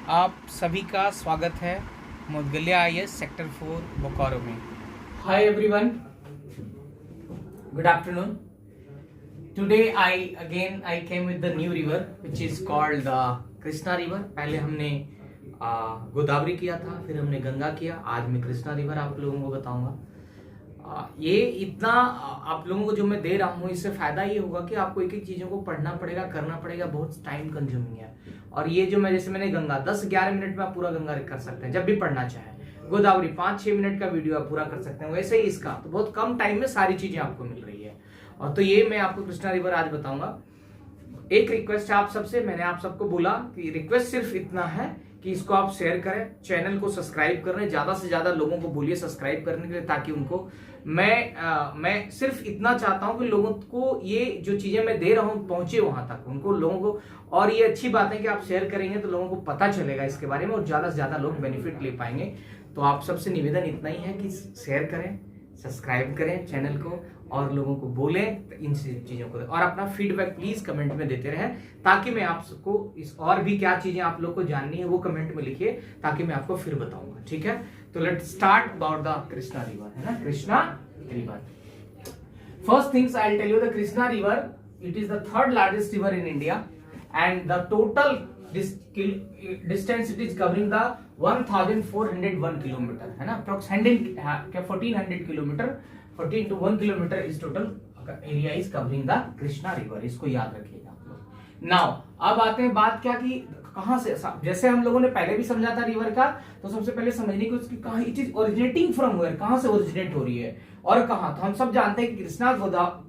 आप सभी का स्वागत है मुदगलिया आईएएस सेक्टर 4 बोकारो में। Hi everyone, good afternoon. Today I came with the new river which is called the Krishna river. पहले हमने गोदावरी किया था, फिर हमने गंगा किया, आज मैं कृष्णा रिवर आप लोगों को बताऊंगा। ये इतना आप लोगों को जो मैं दे रहा हूँ इससे फायदा ये होगा कि आपको एक एक चीजों को पढ़ना पड़ेगा, करना पड़ेगा, बहुत टाइम कंज्यूमिंग है। और ये जो मैंने गंगा 10-11 मिनट में आप पूरा गंगा कर सकते हैं जब भी पढ़ना चाहे। गोदावरी 5-6 मिनट का वीडियो आप पूरा कर सकते हैं। वैसे ही इसका तो बहुत कम टाइम में सारी चीजें आपको मिल रही है। और तो ये मैं आपको कृष्णा रिवर आज बताऊंगा। एक रिक्वेस्ट है आप सबसे, मैंने आप सबको बोला कि रिक्वेस्ट सिर्फ इतना है कि इसको आप शेयर करें, चैनल को सब्सक्राइब करें, ज्यादा से ज्यादा लोगों को बोलिए सब्सक्राइब करने के लिए, ताकि उनको मैं सिर्फ इतना चाहता हूं कि लोगों को ये जो चीजें मैं दे रहा हूं पहुंचे वहां तक, उनको लोगों को। और ये अच्छी बात है कि आप शेयर करेंगे तो लोगों को पता चलेगा इसके बारे में और ज्यादा से ज्यादा लोग बेनिफिट ले पाएंगे। तो आप सबसे निवेदन इतना ही है कि शेयर करें, सब्सक्राइब करें चैनल को और लोगों को बोलें इन चीजों को, और अपना फीडबैक प्लीज कमेंट में देते रहें, ताकि मैं आप सबको इस और भी क्या चीजें आप लोग को जाननी है वो कमेंट में लिखिए, ताकि मैं आपको फिर बताऊंगा। ठीक है, तो let start about the Krishna river, है ना, Krishna river. First things I will tell you, the Krishna river it is the third largest river in India and the total distance it is covering the 1401 kilometer, है ना, approx 1400 kilometer, 14 to 1 kilometer is total area is covering the Krishna river। इसको याद रखिएगा आप लोग। Now अब आते हैं बात क्या कि कहां से, जैसे हम लोगों ने पहले भी समझा था रिवर का, तो सबसे पहले समझने की उसकी कहां it is originating from where, कहां से ओरिजिनेट हो रही है और कहां। तो हम सब जानते हैं कि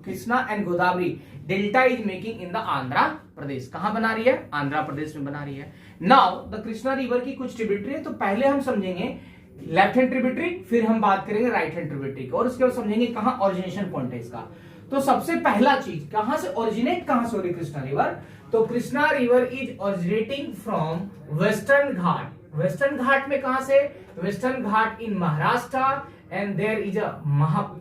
Krishna and Godavari delta is making in the Andhra Pradesh. कहां बना रही है? आंध्रा प्रदेश में बना रही है। नाउ द कृष्णा रिवर की कुछ ट्रिब्यूटरी है, तो पहले हम समझेंगे लेफ्ट हैंड ट्रिब्यूटरी, फिर हम बात करेंगे राइट हैंड ट्रिब्यूटरी और उसके बाद समझेंगे कहां ओरिजिनेशन पॉइंट है इसका। तो सबसे पहला चीज, कहां से ओरिजिनेट, कहां से हो रही कृष्णा रिवर? तो Krishna river is originating from Western Ghat. Western Ghat में कहां से? Western Ghat in Maharashtra and there is a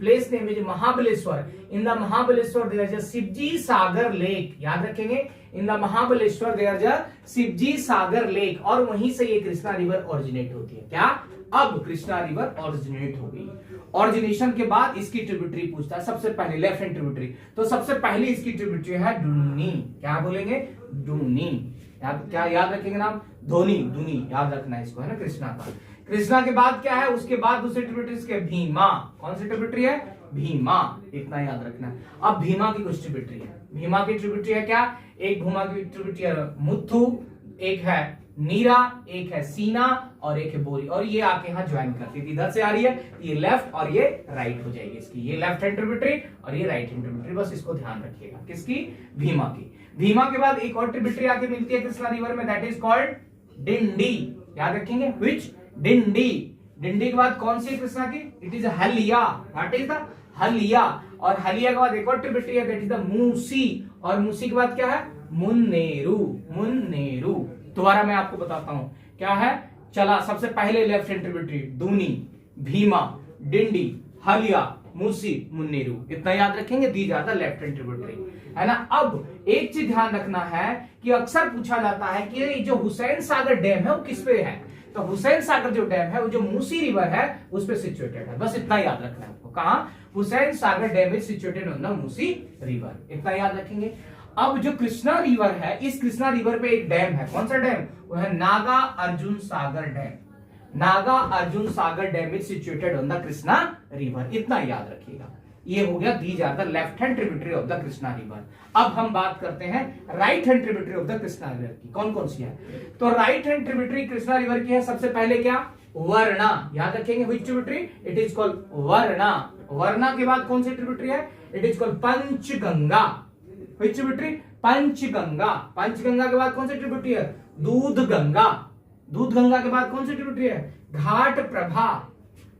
place name is Mahabaleshwar. In the Mahabaleshwar there is a Shivji Sagar Lake. याद रखेंगे, in the Mahabaleshwar there is a Shivji Sagar Lake और वहीं से ये Krishna river originate होती है। क्या? अब कृष्णा रिवर ओरिजिनेट हो गई। ओरिजिनेशन के बाद इसकी ट्रिब्यूटरी पूछता है सबसे पहले लेफ्ट हैंड ट्रिब्यूटरी, तो सबसे पहले इसकी ट्रिब्यूटरी है डूनी। क्या बोलेंगे? डूनी। क्या याद रखेंगे नाम? धोनी, दूनी याद रखना है इसको, है ना, कृष्णा का। कृष्णा के बाद क्या है? उसके बाद दूसरी ट्रिब्यूटरी के भीमा। कौन सी ट्रिब्यूटरी है? भीमा, इतना याद रखना है। अब भीमा की कुछ ट्रिब्यूटरी है। भीमा की ट्रिब्यूटरी है क्या? एक भीमा की ट्रिब्यूटरी है मुथु, एक है नीरा, एक है सीना और एक है बोरी, और ये आके यहाँ ज्वाइन करती थी। इधर से आ रही है, ये लेफ्ट और ये राइट हो जाएगी इसकी। ये लेफ्ट हैंड ट्रिब्यूटरी और ये राइट हैंड ट्रिब्यूटरी, बस इसको ध्यान रखिएगा। किसकी? भीमा की। भीमा के बाद एक और ट्रिब्यूटरी आके मिलती है कृष्णा रिवर में, दैट इज कॉल्ड डिंडी। याद रखेंगे, विच? डिंडी। डिंडी के बाद कौन सी कृष्णा की? It is Halia. What is the? Halia. और हलिया के बाद एक और ट्रिब्यूटरी है, दैट इज द मूसी। और मूसी के बाद क्या है? मुन्नेरू। मुन्नेरू दोबारा मैं आपको बताता हूं क्या है। चला, सबसे पहले लेफ्ट हैंड ट्रिब्यूटरी दूनी, भीमा, डिंडी, हलिया, मूसी, मुन्नेरू, इतना याद रखेंगे। These are the left hand tributary, है ना। अब एक चीज ध्यान रखना है कि अक्सर पूछा जाता है कि जो हुसैन सागर डैम है वो किस पे है। तो हुसैन सागर जो डैम है वो जो मूसी रिवर है उस पे सिचुएटेड है, बस इतना याद रखना है आपको। कहां? Hussain Sagar dam is situated on the Musi river, इतना याद रखेंगे। अब जो कृष्णा रिवर है, इस कृष्णा रिवर पे एक डैम है। कौन सा डैम? वो है Nagarjuna Sagar dam. Nagarjuna Sagar dam is situated on the Krishna river, इतना याद रखिएगा। ये हो गया these are the left hand tributary of the Krishna river. अब हम बात करते हैं right hand tributary of the Krishna river की। कौन कौन सी है? तो right hand tributary Krishna river की है सबसे पहले क्या? वर्णा। याद रखेंगे, which tributary? It is called वर्णा। वर्णा के बाद कौन सी ट्रिब्यूटरी है? It is called Panchganga. Which tributary? Panchganga. Panchganga के बाद कौन सी ट्रिब्यूटरी है? दूध गंगा। दूध गंगा के बाद कौन सी ट्रिब्यूटरी है? घाट प्रभा।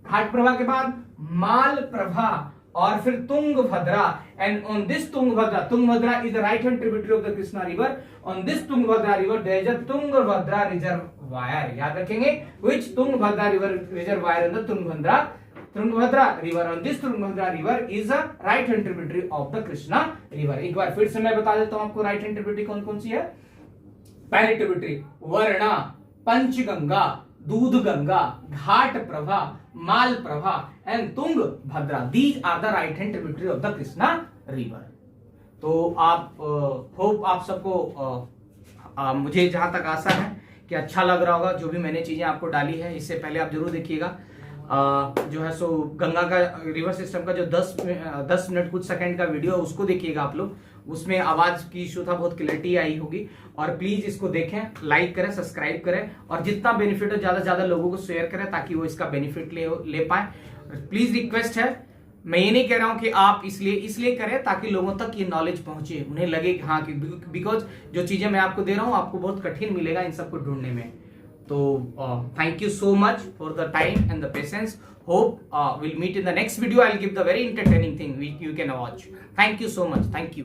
घाट प्रभा के बाद माल प्रभा और फिर Tungabhadra. And on this Tungabhadra, Tungabhadra is the right hand tributary of the Krishna river. On this Tungabhadra river there is a Tungabhadra reservoir. याद रखेंगे, which Tungabhadra river reservoir in the Tungabhadra river. On this Tungabhadra river is a right hand tributary of the Krishna river. एक बार फिर से मैं बता देता हूं आपको राइट हैंड ट्रिब्यूटरी कौन कौन सी है। पहली tributary Varna, Panchganga, Dudhganga, Ghataprabha, Malaprabha and Tungabhadra, these are the right hand tributary of the Krishna river. तो आप होप आप सबको मुझे जहां तक आशा है कि अच्छा लग रहा होगा जो भी मैंने चीजें आपको डाली है। इससे पहले आप जरूर देखिएगा जो है सो गंगा का रिवर सिस्टम का जो 10 मिनट कुछ सेकंड का वीडियो है उसको देखिएगा आप लोग, उसमें आवाज की इशू था, बहुत क्लैरिटी आई होगी। और प्लीज इसको देखें, लाइक करें, सब्सक्राइब करें और जितना बेनिफिट हो ज्यादा से ज्यादा लोगों को शेयर करें ताकि वो इसका बेनिफिट ले पाए। प्लीज रिक्वेस्ट है, मैं ये नहीं कह रहा हूं कि आप इसलिए करें ताकि लोगों तक ये नॉलेज पहुंचे, उन्हें लगे कि हाँ, कि बिकॉज जो चीजें मैं आपको दे रहा हूं आपको बहुत कठिन मिलेगा इन सबको ढूंढने में। तो thank you so much for the time and the patience. Hope we'll meet in the next video. I'll give the very entertaining thing you can watch. Thank you so much. Thank you.